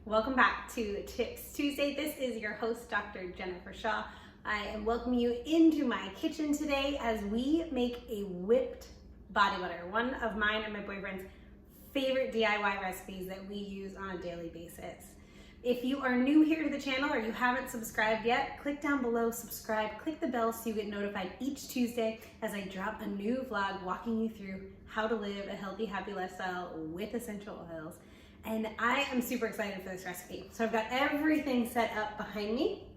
Welcome back to Tips Tuesday. This is your host, Dr. Jennifer Shaw. I am welcoming you into my kitchen today as we make a whipped body butter, one of mine and my boyfriend's favorite DIY recipes that we use on a daily basis. If you are new here to the channel or you haven't subscribed yet, click down below, subscribe, click the bell so you get notified each Tuesday as I drop a new vlog walking you through how to live a healthy, happy lifestyle with essential oils. And I am super excited for this recipe. So I've got everything set up behind me.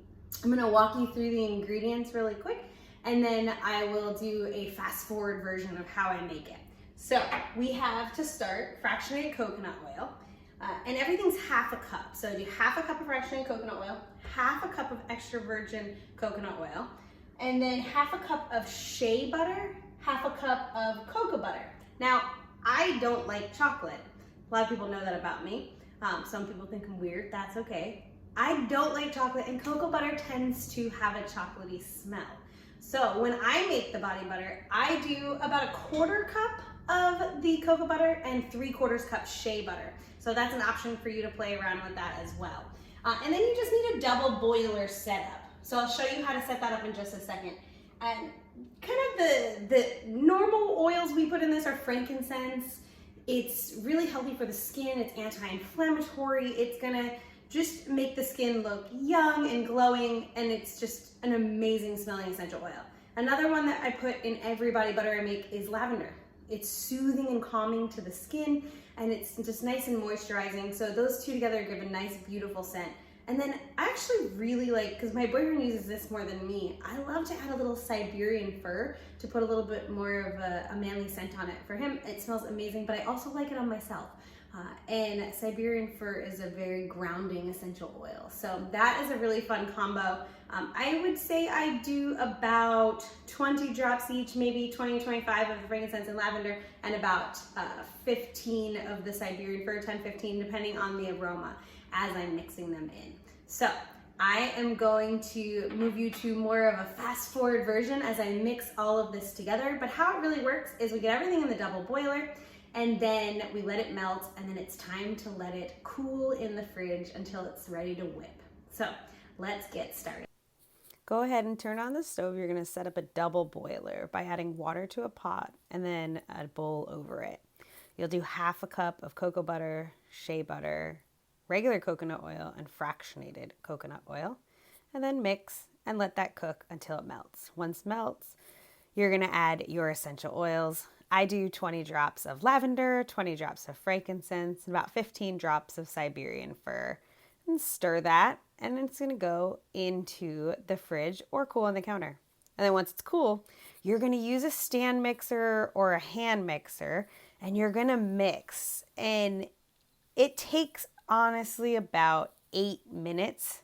I'm gonna walk you through the ingredients really quick, and then I will do a fast forward version of how I make it. So we have to start fractionated coconut oil, and everything's half a cup. So do half a cup of fractionated coconut oil, half a cup of extra virgin coconut oil, and then half a cup of shea butter, half a cup of cocoa butter. Now, I don't like chocolate. A lot of people know that about me. Some people think I'm weird, that's okay. I don't like chocolate, and cocoa butter tends to have a chocolatey smell. So when I make the body butter, I do about a quarter cup of the cocoa butter and 3/4 cup shea butter. So that's an option for you to play around with that as well. And then you just need a double boiler setup. So I'll show you how to set that up in just a second. And kind of the normal oils we put in this are frankincense. It's really healthy for the skin, it's anti-inflammatory, it's gonna just make the skin look young and glowing, and it's just an amazing smelling essential oil. Another one that I put in every body butter I make is lavender. It's soothing and calming to the skin, and it's just nice and moisturizing, so those two together give a nice, beautiful scent. And then I actually really like, because my boyfriend uses this more than me, I love to add a little Siberian fir to put a little bit more of a manly scent on it. For him, it smells amazing, but I also like it on myself. And Siberian fir is a very grounding essential oil. So that is a really fun combo. I would say I do about 20 drops each, maybe 20, 25 of the frankincense and lavender, and about 15 of the Siberian fir, 10, 15, depending on the aroma as I'm mixing them in. So I am going to move you to more of a fast forward version as I mix all of this together. But how it really works is we get everything in the double boiler, and then we let it melt, and then it's time to let it cool in the fridge until it's ready to whip. So let's get started. Go ahead and turn on the stove. You're gonna set up a double boiler by adding water to a pot and then a bowl over it. You'll do half a cup of cocoa butter, shea butter, regular coconut oil, and fractionated coconut oil, and then mix and let that cook until it melts. Once it melts, you're gonna add your essential oils. I do 20 drops of lavender, 20 drops of frankincense, and about 15 drops of Siberian fir. And stir that, and it's gonna go into the fridge or cool on the counter. And then once it's cool, you're gonna use a stand mixer or a hand mixer, and you're gonna mix. And it takes honestly about 8 minutes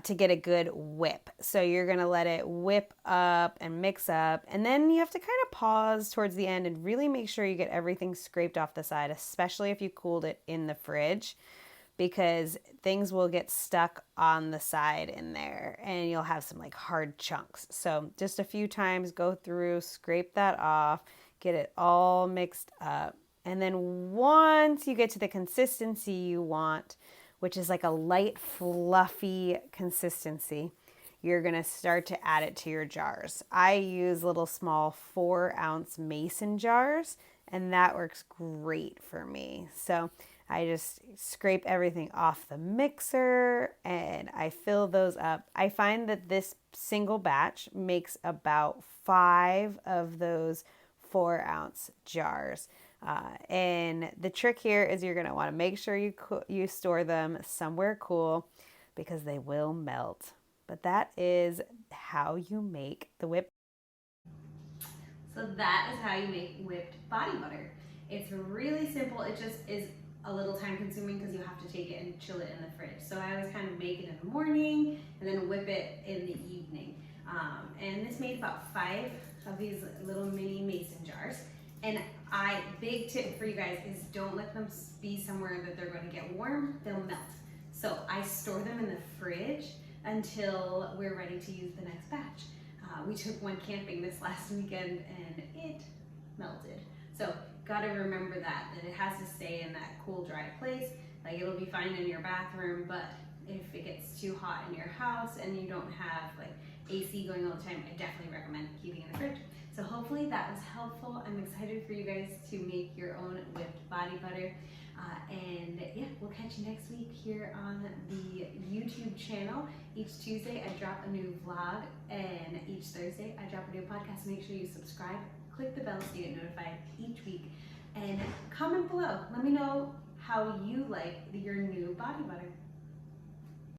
to get a good whip. So you're gonna let it whip up and mix up, and then you have to kind of pause towards the end and really make sure you get everything scraped off the side, especially if you cooled it in the fridge, because things will get stuck on the side in there and you'll have some like hard chunks. So just a few times, go through, scrape that off, get it all mixed up. And then once you get to the consistency you want, which is like a light, fluffy consistency, you're gonna start to add it to your jars. I use little small 4-ounce mason jars, and that works great for me. So I just scrape everything off the mixer and I fill those up. I find that this single batch makes about 5 of those 4-ounce jars. And the trick here is you're going to want to make sure you store them somewhere cool, because they will melt. But that is how you make the whipped. So that is how you make whipped body butter. It's really simple. It just is a little time consuming because you have to take it and chill it in the fridge. So I always kind of make it in the morning and then whip it in the evening. And this made about 5 of these little mini mason jars. And big tip for you guys is don't let them be somewhere that they're going to get warm, they'll melt. So I store them in the fridge until we're ready to use the next batch. We took one camping this last weekend and it melted. So got to remember that it has to stay in that cool, dry place Like, it'll be fine in your bathroom, but if it gets too hot in your house and you don't have like AC going all the time, I definitely recommend keeping it in the fridge. So hopefully that was helpful. I'm excited for you guys to make your own whipped body butter. And yeah, we'll catch you next week here on the YouTube channel. Each Tuesday I drop a new vlog, and each Thursday I drop a new podcast. Make sure you subscribe, click the bell so you get notified each week, and comment below. Let me know how you like your new body butter.